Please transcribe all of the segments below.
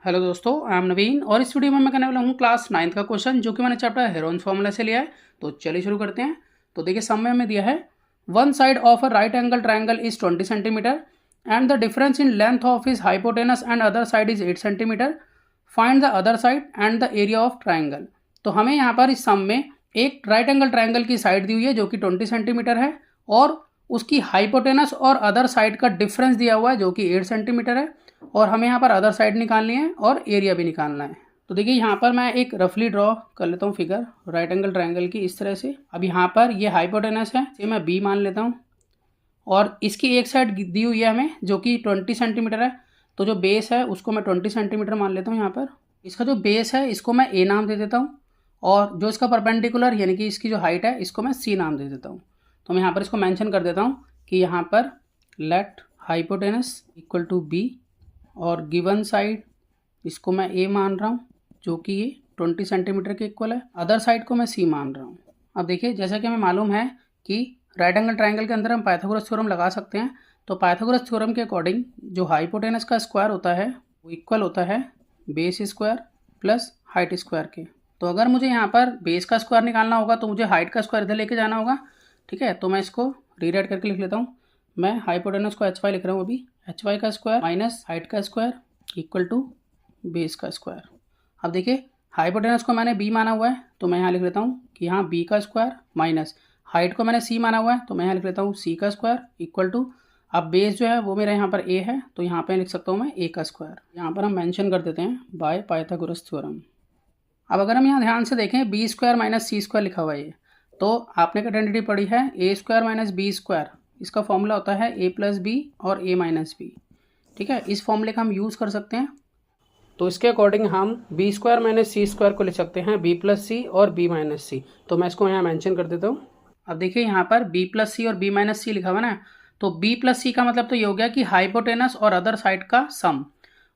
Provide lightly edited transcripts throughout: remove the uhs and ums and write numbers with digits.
Hello दोस्तों, I am नवीन और इस वीडियो में मैं करने वाला हूँ क्लास 9th का क्वेश्चन जो कि मैंने चैप्टर हेरोन्स फॉर्मूला से लिया है। तो चलिए शुरू करते हैं। तो देखिए सम में हमें दिया है one side of a right angle triangle is 20 centimetre and the difference in length of his hypotenuse and other side is 8 centimetre. Find the other side and the area of triangle. तो हमें यहाँ पर इस सम में एक right angle triangle की side दी हुई है जो कि 20 सेंटीमीटर है और उसकी हाइपोटेनस और अदर साइड का डिफरेंस दिया हुआ है जो कि 8 सेंटीमीटर है और हमें यहाँ पर अदर साइड निकालनी है और एरिया भी निकालना है। तो देखिए यहाँ पर मैं एक रफली ड्रॉ कर लेता हूँ फिगर राइट एंगल ट्रायंगल की इस तरह से। अब यहाँ पर ये हाइपोटेनस है, इसे मैं बी मान लेता हूँ और इसकी एक साइड दी हुई है हमें जो कि 20 सेंटीमीटर है। तो जो बेस है उसको मैं 20 सेंटीमीटर मान लेता हूँ। यहाँ पर इसका जो बेस है इसको मैं ए नाम दे देता हूँ और जो इसका परपेंडिकुलर यानी कि इसकी जो हाइट है इसको मैं सी नाम दे देता हूँ। तो मैं यहाँ पर इसको मेंशन कर देता हूँ कि यहाँ पर let hypotenuse equal to B और गिवन साइड इसको मैं ए मान रहा हूँ जो कि ये 20 सेंटीमीटर के इक्वल है, अदर साइड को मैं सी मान रहा हूँ। अब देखिए जैसा कि हमें मालूम है कि राइट एंगल ट्रायंगल के अंदर हम पाइथागोरस थ्योरम लगा सकते हैं। तो पाइथागोरस थ्योरम के अकॉर्डिंग जो हाइपोटेनस का स्क्वायर होता है वो इक्वल होता है base square plus height square के। तो अगर मुझे यहाँ पर बेस का स्क्वायर निकालना होगा तो मुझे हाइट का स्क्वायर इधर लेके जाना होगा। ठीक है, तो मैं इसको रीराइट करके लिख लेता हूँ। मैं हाइपोटेनस को एच वाई लिख रहा हूँ अभी, एच वाई का स्क्वायर माइनस हाइट का स्क्वायर इक्वल टू बेस का स्क्वायर। अब देखिए हाइपोटेनस को मैंने बी माना हुआ है तो मैं यहाँ लिख लेता हूँ कि यहाँ बी का स्क्वायर माइनस हाइट को मैंने सी माना हुआ है तो मैं यहाँ लिख लेता हूँ सी का स्क्वायर इक्वल टू, अब बेस जो है वो मेरा यहाँ पर ए है तो यहाँ पे लिख सकता हूँ मैं ए का स्क्वायर। यहाँ पर हम मेंशन कर देते हैं बाय पाइथागोरस थ्योरम। अब अगर हम यहाँ ध्यान से देखें बी स्क्वायर माइनस सी स्क्वायर लिखा हुआ है ये, तो आपने आइडेंटिटी पढ़ी है ए स्क्वायर माइनस बी स्क्वायर, इसका फॉर्मूला होता है ए प्लस बी और ए माइनस बी। ठीक है, इस फॉर्मूले का हम यूज़ कर सकते हैं। तो इसके अकॉर्डिंग हम बी स्क्वायर माइनस सी स्क्वायर को लिख सकते हैं बी प्लस सी और बी माइनस सी। तो मैं इसको यहाँ मेंशन कर देता हूँ। अब देखिए यहाँ पर बी प्लस सी और बी माइनस सी लिखा हुआ ना, तो बी प्लस सी का मतलब तो ये हो गया कि हाइपोटेनस और अदर साइड का सम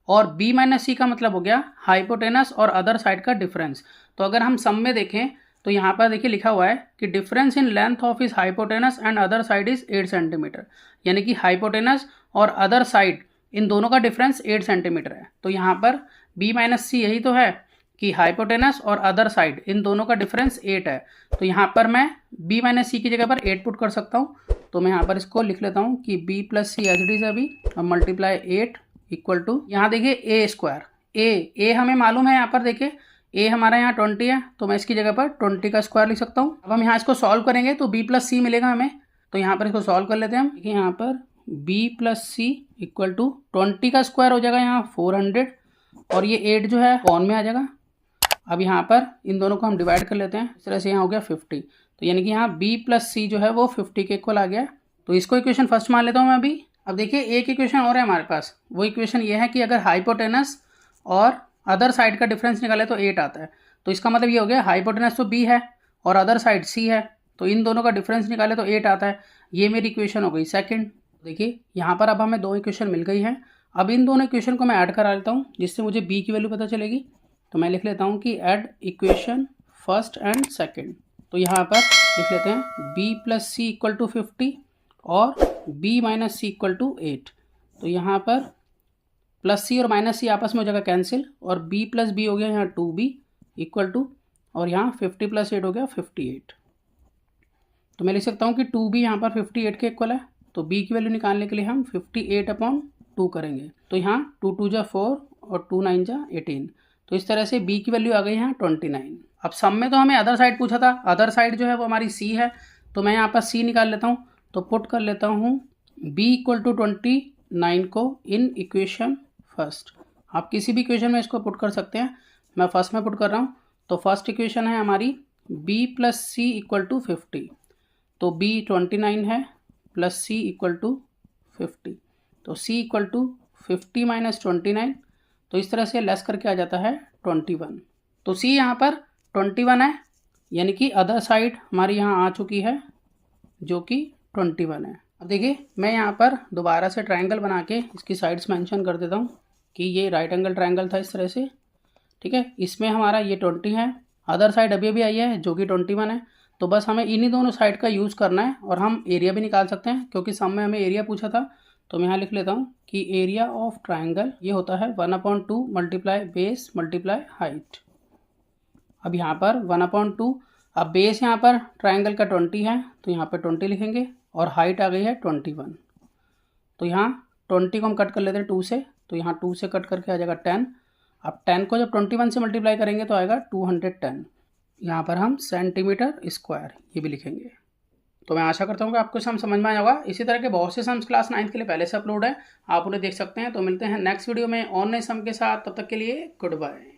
और बी माइनस सी का मतलब हो गया हाइपोटेनस और अदर साइड का डिफरेंस। तो अगर हम सम में देखें तो यहाँ पर देखिए लिखा हुआ है कि डिफरेंस इन लेंथ ऑफ इस hypotenuse and other side is 8 centimetre, यानी कि हाइपोटेनस और अदर साइड इन दोनों का डिफरेंस 8 सेंटीमीटर है। तो यहाँ पर बी माइनस सी यही तो है कि हाइपोटेनस और अदर साइड इन दोनों का डिफरेंस 8 है। तो यहाँ पर मैं बी माइनस सी की जगह पर 8 पुट कर सकता हूँ। तो मैं यहाँ पर इसको लिख लेता हूँ कि B plus C H D से अभी मल्टीप्लाई 8 इक्वल टू, यहाँ देखिए ए स्क्वायर, ए हमें मालूम है, यहाँ पर देखिए ए हमारा यहाँ 20 है तो मैं इसकी जगह पर 20 का स्क्वायर लिख सकता हूँ। अब हम यहाँ इसको सॉल्व करेंगे तो बी प्लस सी मिलेगा हमें, तो यहाँ पर इसको सॉल्व कर लेते हैं हम। देखिए यहाँ पर B plus C equal to 20 का स्क्वायर हो जाएगा यहाँ 400 और ये 8 जो है कॉन में आ जाएगा। अब यहाँ पर इन दोनों को हम डिवाइड कर लेते हैं, इस तरह से यहाँ हो गया 50। तो यानी कि यहाँ बी प्लस सी जो है वो 50 के इक्वल आ गया। तो इसको इक्वेशन फर्स्ट मान लेता हूँ मैं अभी। अब देखिए एक इक्वेशन और है हमारे पास, वो इक्वेशन ये है कि अगर हाइपोटेनस और अदर साइड का डिफरेंस निकाले तो 8 आता है। तो इसका मतलब ये हो गया हाइपोटेनस तो बी है और अदर साइड सी है, तो इन दोनों का डिफरेंस निकाले तो 8 आता है। ये मेरी इक्वेशन हो गई सेकंड। देखिए यहाँ पर अब हमें दो इक्वेशन मिल गई हैं। अब इन दोनों इक्वेशन को मैं ऐड करा लेता हूँ जिससे मुझे बी की वैल्यू पता चलेगी। तो मैं लिख लेता हूँ कि add equation first and second. तो यहाँ पर लिख लेते हैं B plus C equal to 50 और b minus C equal to 8। तो यहाँ पर प्लस सी और माइनस सी आपस में हो जाएगा कैंसिल और b प्लस बी हो गया यहाँ 2b इक्वल टू, और यहाँ 50 प्लस 8 हो गया 58। तो मैं लिख सकता हूँ कि 2b यहाँ पर 58 के इक्वल है। तो b की वैल्यू निकालने के लिए हम 58/2 करेंगे। तो यहाँ 2 2 जा 4 और 2 9 जा 18। तो इस तरह से b की वैल्यू आ गई यहाँ 29। अब सम में तो हमें अदर साइड पूछा था, अदर साइड जो है वो हमारी c है, तो मैं यहाँ पर c निकाल लेता हूँ। तो पुट कर लेता हूँ b इक्वल टू 29 को इन इक्वेशन फर्स्ट। आप किसी भी इक्वेशन में इसको पुट कर सकते हैं, मैं फर्स्ट में पुट कर रहा हूँ। तो फर्स्ट इक्वेशन है हमारी b plus C equal to 50। तो b 29 है प्लस सी इक्वल टू 50। तो c इक्वल टू 50 माइनस 29, तो इस तरह से लेस करके आ जाता है 21। तो c यहाँ पर 21 है, यानी कि अदर साइड हमारी यहाँ आ चुकी है जो कि 21 है। अब देखिए मैं यहाँ पर दोबारा से ट्रायंगल बना के इसकी साइड्स मेंशन कर देता हूँ कि ये राइट एंगल ट्रायंगल था इस तरह से। ठीक है, इसमें हमारा ये 20 है, अदर साइड अभी अभी आई है जो कि 21 है। तो बस हमें इन्हीं दोनों साइड का यूज़ करना है और हम एरिया भी निकाल सकते हैं क्योंकि सम में हमें एरिया पूछा था। तो मैं यहाँ लिख लेता हूँ कि एरिया ऑफ ट्राइंगल ये होता है 1/2 मल्टीप्लाई बेस मल्टीप्लाई हाइट। अब यहाँ पर 1/2, अब बेस यहाँ पर ट्राइंगल का 20 है तो यहाँ पर 20 लिखेंगे और हाइट आ गई है 21। तो यहाँ 20 को हम कट कर लेते हैं 2 से, तो यहाँ 2 से कट करके आ जाएगा 10। अब 10 को जब 21 से मल्टीप्लाई करेंगे तो आएगा 210। यहाँ पर हम सेंटीमीटर स्क्वायर ये भी लिखेंगे। तो मैं आशा करता हूँ कि आपको सम समझ में आया होगा। इसी तरह के बहुत से सम्स क्लास 9th के लिए पहले से अपलोड है, आप उन्हें देख सकते हैं। तो मिलते हैं नेक्स्ट वीडियो में और नए सम के साथ, तब तक के लिए गुड बाय।